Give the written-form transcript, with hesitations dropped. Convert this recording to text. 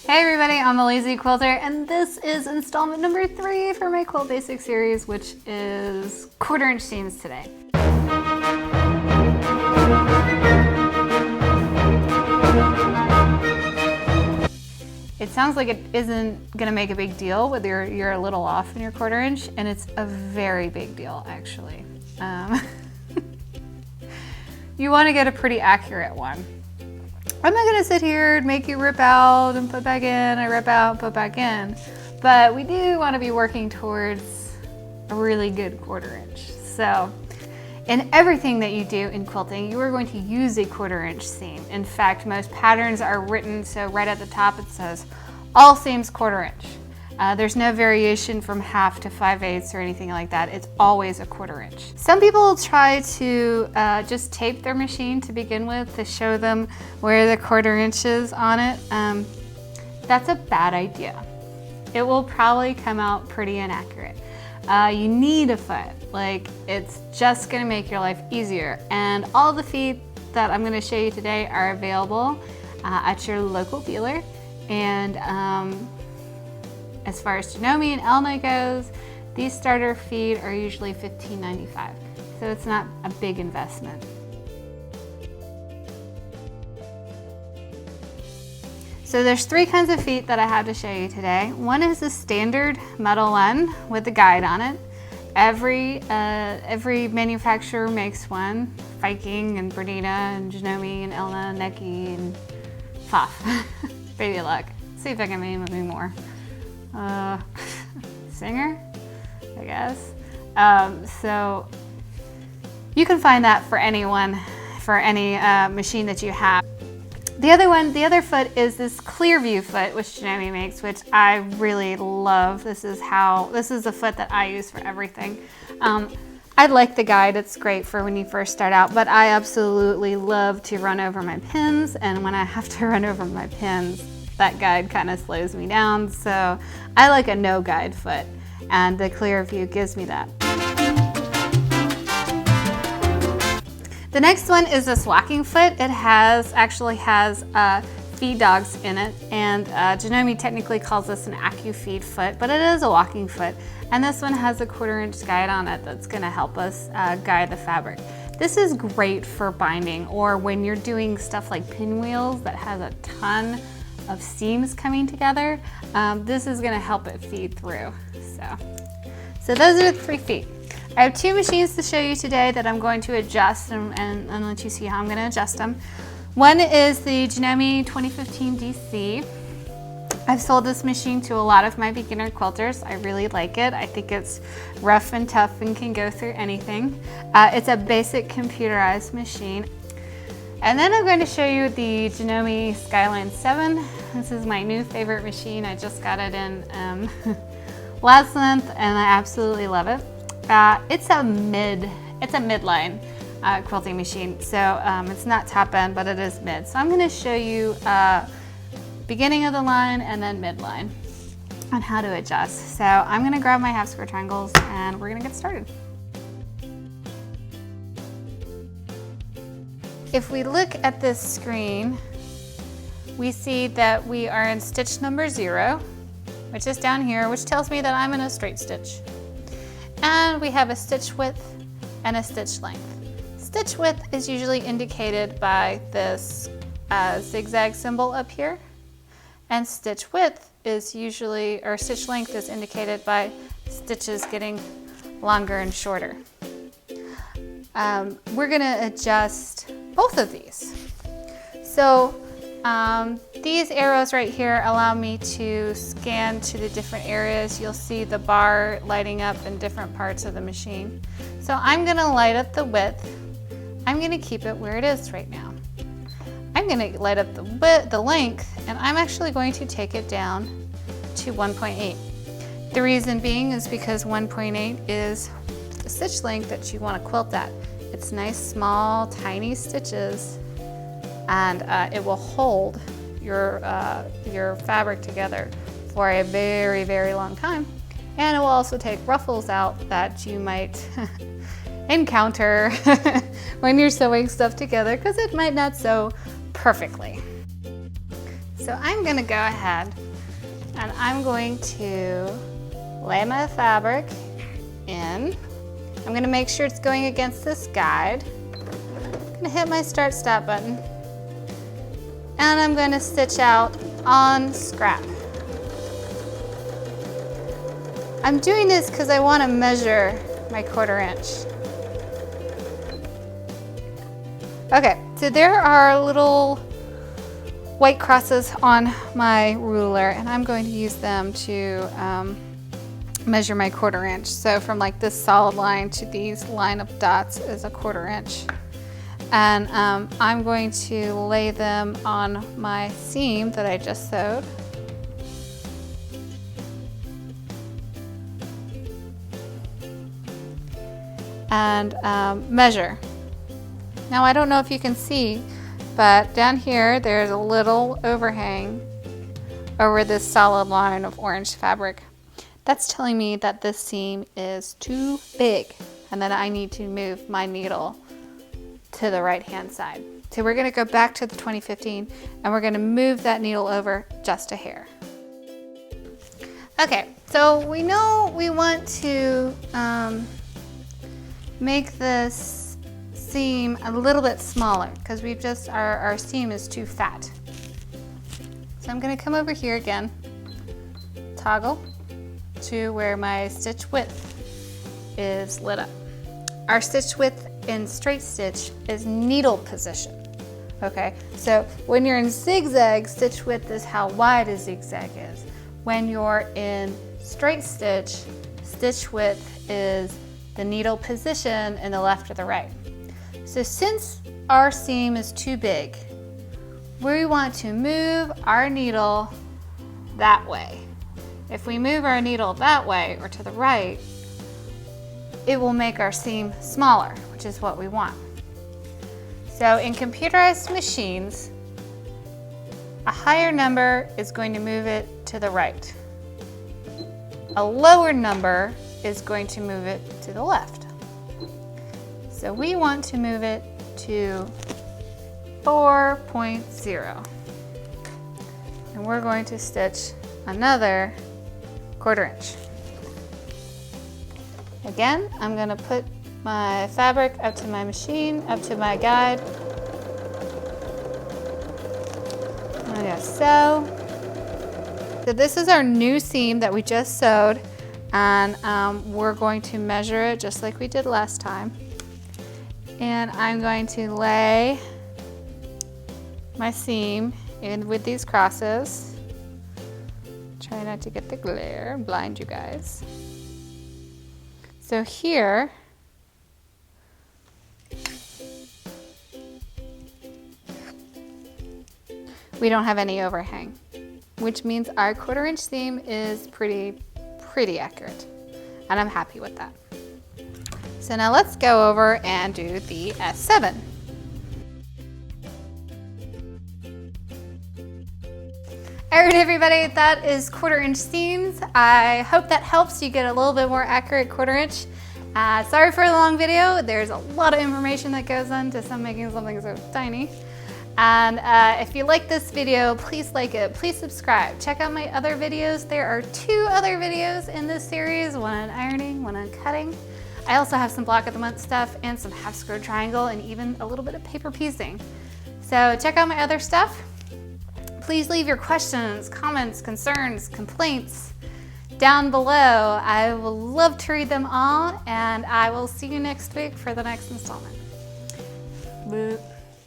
Hey everybody, I'm the Lazy Quilter, and this is installment number 3 for my Quilt Basics series, which is 1/4 inch seams today. It sounds like it isn't gonna make a big deal whether you're a little off in your 1/4 inch, and it's a very big deal actually. You wanna get a pretty accurate one. I'm not gonna sit here and make you rip out and put back in, I rip out, put back in, but we do wanna be working towards a really good 1/4 inch. So in everything that you do in quilting, you are going to use a 1/4 inch seam. In fact, most patterns are written so right at the top it says, all seams 1/4 inch. There's no variation from 1/2 to 5/8 or anything like that. It's always a 1/4 inch. Some people try to just tape their machine to begin with to show them where the 1/4 inch is on it. That's a bad idea. It will probably come out pretty inaccurate. You need a foot. Like, it's just gonna make your life easier. And all the feet that I'm gonna show you today are available at your local dealer. And as far as Janome and Elna goes, these starter feet are usually $15.95, so it's not a big investment. So there's 3 kinds of feet that I have to show you today. One is the standard metal one with the guide on it. Every manufacturer makes one. Viking and Bernina and Janome and Elna, Neki and Puff. Baby luck. See if I can name any more. Singer, I guess. So you can find that for anyone, for any machine that you have. The other foot is this clear view foot, which Janome makes, which I really love. This is the foot that I use for everything. I like the guide, it's great for when you first start out, but I absolutely love to run over my pins, and when I have to run over my pins, that guide kind of slows me down, so I like a no guide foot, and the clear view gives me that. The next one is this walking foot. It actually has feed dogs in it, and Janome technically calls this an AccuFeed foot, but it is a walking foot, and this one has a 1/4 inch guide on it that's going to help us guide the fabric. This is great for binding, or when you're doing stuff like pinwheels that has a ton of seams coming together. This is going to help it feed through. So those are the 3 feet. I have 2 machines to show you today that I'm going to adjust and let you see how I'm going to adjust them. One is the Janome 2015 DC. I've sold this machine to a lot of my beginner quilters. I really like it. I think it's rough and tough and can go through anything. It's a basic computerized machine. And then I'm going to show you the Janome Skyline 7. This is my new favorite machine. I just got it in last month, and I absolutely love it. It's a midline quilting machine, so it's not top end, but it is mid. So I'm going to show you beginning of the line and then midline on how to adjust. So I'm going to grab my 1/2 square triangles, and we're going to get started. If we look at this screen, we see that we are in stitch number 0, which is down here, which tells me that I'm in a straight stitch. And we have a stitch width and a stitch length. Stitch width is usually indicated by this zigzag symbol up here, and stitch width is usually, or stitch length is indicated by stitches getting longer and shorter. We're gonna adjust both of these. So these arrows right here allow me to scan to the different areas. You'll see the bar lighting up in different parts of the machine. So I'm gonna light up the width. I'm gonna keep it where it is right now. I'm gonna light up the length, and I'm actually going to take it down to 1.8. The reason being is because 1.8 is the stitch length that you want to quilt at. It's nice, small, tiny stitches, and it will hold your fabric together for a very, very long time. And it will also take ruffles out that you might encounter when you're sewing stuff together, because it might not sew perfectly. So So I'm gonna go ahead and I'm going to lay my fabric in. I'm gonna make sure it's going against this guide. I'm gonna hit my start stop button. And I'm gonna stitch out on scrap. I'm doing this because I want to measure my 1/4 inch. Okay, so there are little white crosses on my ruler and I'm going to use them to measure my 1/4 inch. So from like this solid line to these line of dots is a 1/4 inch. And I'm going to lay them on my seam that I just sewed. And measure. Now I don't know if you can see, but down here there's a little overhang over this solid line of orange fabric. That's telling me that this seam is too big and that I need to move my needle to the right hand side. So we're gonna go back to the 2015 and we're gonna move that needle over just a hair. Okay, so we know we want to make this seam a little bit smaller because we've just, our seam is too fat. So I'm gonna come over here again, toggle to where my stitch width is lit up. Our stitch width in straight stitch is needle position. Okay, so when you're in zigzag, stitch width is how wide a zigzag is. When you're in straight stitch, stitch width is the needle position in the left or the right. So since our seam is too big, we want to move our needle that way. If we move our needle that way or to the right, it will make our seam smaller, which is what we want. So in computerized machines, a higher number is going to move it to the right. A lower number is going to move it to the left. So we want to move it to 4.0. And we're going to stitch another 1/4 inch. Again, I'm going to put my fabric up to my machine, up to my guide. I'm going to sew. So this is our new seam that we just sewed, and we're going to measure it just like we did last time. And I'm going to lay my seam in with these crosses. Try not to get the glare and blind you guys. So here, we don't have any overhang, which means our 1/4 inch seam is pretty accurate, and I'm happy with that. So now let's go over and do the S7. All right, everybody, that is 1/4 inch seams. I hope that helps you get a little bit more accurate 1/4 inch. Sorry for the long video. There's a lot of information that goes into making something so tiny. And if you like this video, please like it, please subscribe. Check out my other videos. There are 2 other videos in this series, one on ironing, one on cutting. I also have some block of the month stuff and some half square triangle and even a little bit of paper piecing. So check out my other stuff. Please leave your questions, comments, concerns, complaints down below. I will love to read them all, and I will see you next week for the next installment. Boop.